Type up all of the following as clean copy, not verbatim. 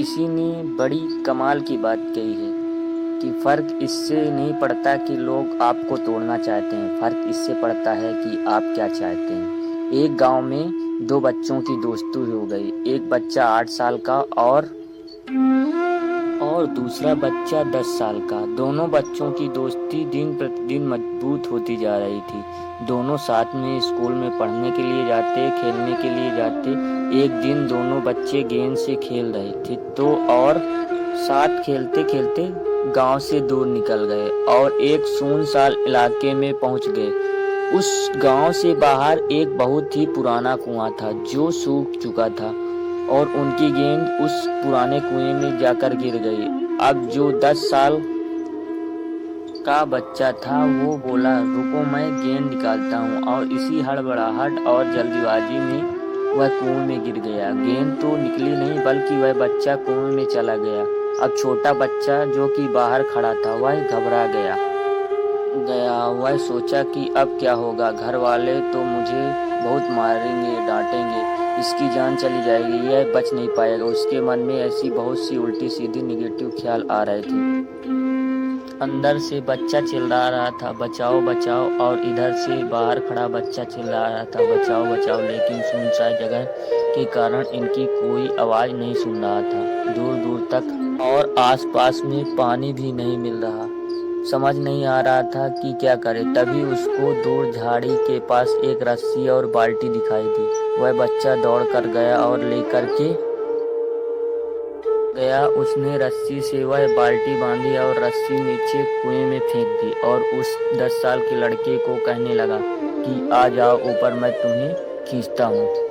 किसी ने बड़ी कमाल की बात कही है कि फ़र्क इससे नहीं पड़ता कि लोग आपको तोड़ना चाहते हैं, फ़र्क इससे पड़ता है कि आप क्या चाहते हैं। एक गांव में दो बच्चों की दोस्ती हो गई। एक बच्चा 8 साल का और दूसरा बच्चा 10 साल का। दोनों बच्चों की दोस्ती दिन प्रतिदिन मजबूत होती जा रही थी। दोनों साथ में स्कूल में पढ़ने के लिए जाते, खेलने के लिए जाते। एक दिन दोनों बच्चे गेंद से खेल रहे थे तो और साथ खेलते खेलते गांव से दूर निकल गए और एक सुनसान इलाके में पहुंच गए। उस गांव से बाहर एक बहुत ही पुराना कुआं था जो सूख चुका था और उनकी गेंद उस पुराने कुएं में जाकर गिर गई। अब जो 10 साल का बच्चा था वो बोला, रुको मैं गेंद निकालता हूँ, और इसी हड़बड़ाहट और जल्दीबाजी में वह कुएं में गिर गया। गेंद तो निकली नहीं बल्कि वह बच्चा कुएं में चला गया। अब छोटा बच्चा जो कि बाहर खड़ा था वह घबरा गया। वह सोचा कि अब क्या होगा, घर वाले तो मुझे बहुत मारेंगे, डांटेंगे, इसकी जान चली जाएगी, यह बच नहीं पाएगा। उसके मन में ऐसी बहुत सी उल्टी सीधी निगेटिव ख्याल आ रहे थे। अंदर से बच्चा चिल्ला रहा था, बचाओ बचाओ, और इधर से बाहर खड़ा बच्चा चिल्ला रहा था, बचाओ बचाओ, लेकिन सुनसान जगह के कारण इनकी कोई आवाज़ नहीं सुन रहा था दूर दूर तक, और आसपास में पानी भी नहीं मिल रहा। समझ नहीं आ रहा था कि क्या करे। तभी उसको दूर झाड़ी के पास एक रस्सी और बाल्टी दिखाई दी। वह बच्चा दौड़ कर गया और लेकर के गया। उसने रस्सी से वह बाल्टी बांधी और रस्सी नीचे कुएं में फेंक दी और उस 10 साल के लड़के को कहने लगा कि आ जाओ ऊपर, मैं तुम्हें खींचता हूँ।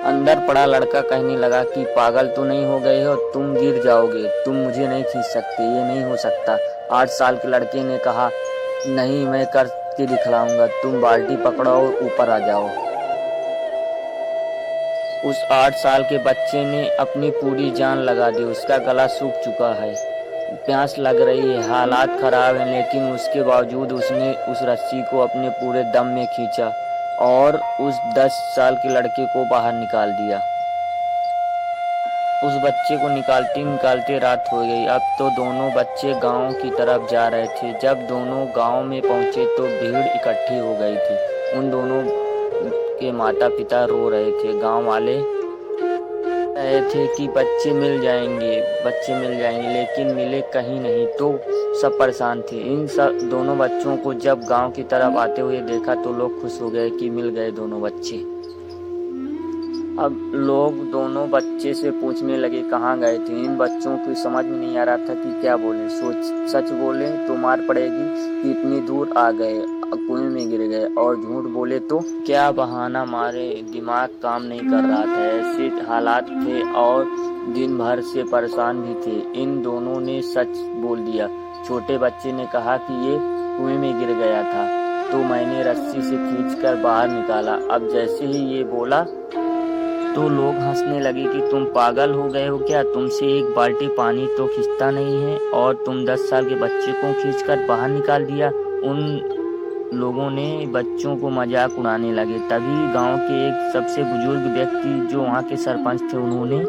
अंदर पड़ा लड़का कहने लगा कि पागल तो नहीं हो गए हो, तुम गिर जाओगे, तुम मुझे नहीं खींच सकते, ये नहीं हो सकता। 8 साल के लड़के ने कहा, नहीं, मैं करके दिखलाऊंगा, तुम बाल्टी पकड़ो और ऊपर आ जाओ। उस 8 साल के बच्चे ने अपनी पूरी जान लगा दी। उसका गला सूख चुका है, प्यास लग रही है, हालात खराब हैं, लेकिन उसके बावजूद उसने उस रस्सी को अपने पूरे दम में खींचा और उस 10 साल के लड़के को बाहर निकाल दिया। उस बच्चे को निकालते निकालते रात हो गई। अब तो दोनों बच्चे गांव की तरफ जा रहे थे। जब दोनों गांव में पहुंचे तो भीड़ इकट्ठी हो गई थी। उन दोनों के माता पिता रो रहे थे। गांव वाले रहे थे कि बच्चे मिल जाएंगे, लेकिन मिले कहीं नहीं, तो सब परेशान थे। इन सब दोनों बच्चों को जब गांव की तरफ आते हुए देखा तो लोग खुश हो गए कि मिल गए दोनों बच्चे। अब लोग दोनों बच्चे से पूछने लगे कहाँ गए थे। इन बच्चों को समझ में नहीं आ रहा था कि क्या बोलें। सच बोले तो मार पड़ेगी कि इतनी दूर आ गए, कुएं में गिर गए, और झूठ बोले तो क्या बहाना मारे, दिमाग काम नहीं कर रहा था। ऐसे हालात थे और दिन भर से परेशान भी थे। इन दोनों ने सच बोल दिया। छोटे बच्चे ने कहा कि ये कुएं में गिर गया था तो मैंने रस्सी से खींचकर बाहर निकाला। अब जैसे ही ये बोला तो लोग हंसने लगे कि तुम पागल हो गए हो क्या, तुमसे एक बाल्टी पानी तो खींचता नहीं है और तुम 10 साल के बच्चे को खींचकर बाहर निकाल दिया। उन लोगों ने बच्चों को मजाक उड़ाने लगे। तभी गांव के एक सबसे बुजुर्ग व्यक्ति जो वहां के सरपंच थे, उन्होंने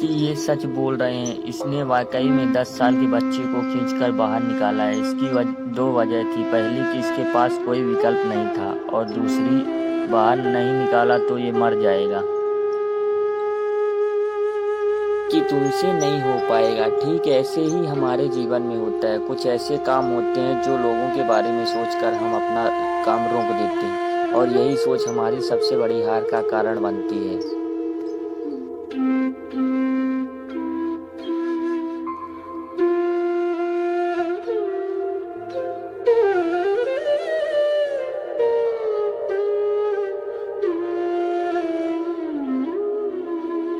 कि ये सच बोल रहे हैं, इसने वाकई में 10 साल के बच्चे को खींचकर बाहर निकाला है। इसकी दो वजह थी। पहली कि इसके पास कोई विकल्प नहीं था और दूसरी, बाहर नहीं निकाला तो ये मर जाएगा, कि तुमसे नहीं हो पाएगा। ठीक ऐसे ही हमारे जीवन में होता है। कुछ ऐसे काम होते हैं जो लोगों के बारे में सोचकर हम अपना काम रोक देते हैं और यही सोच हमारी सबसे बड़ी हार का कारण बनती है।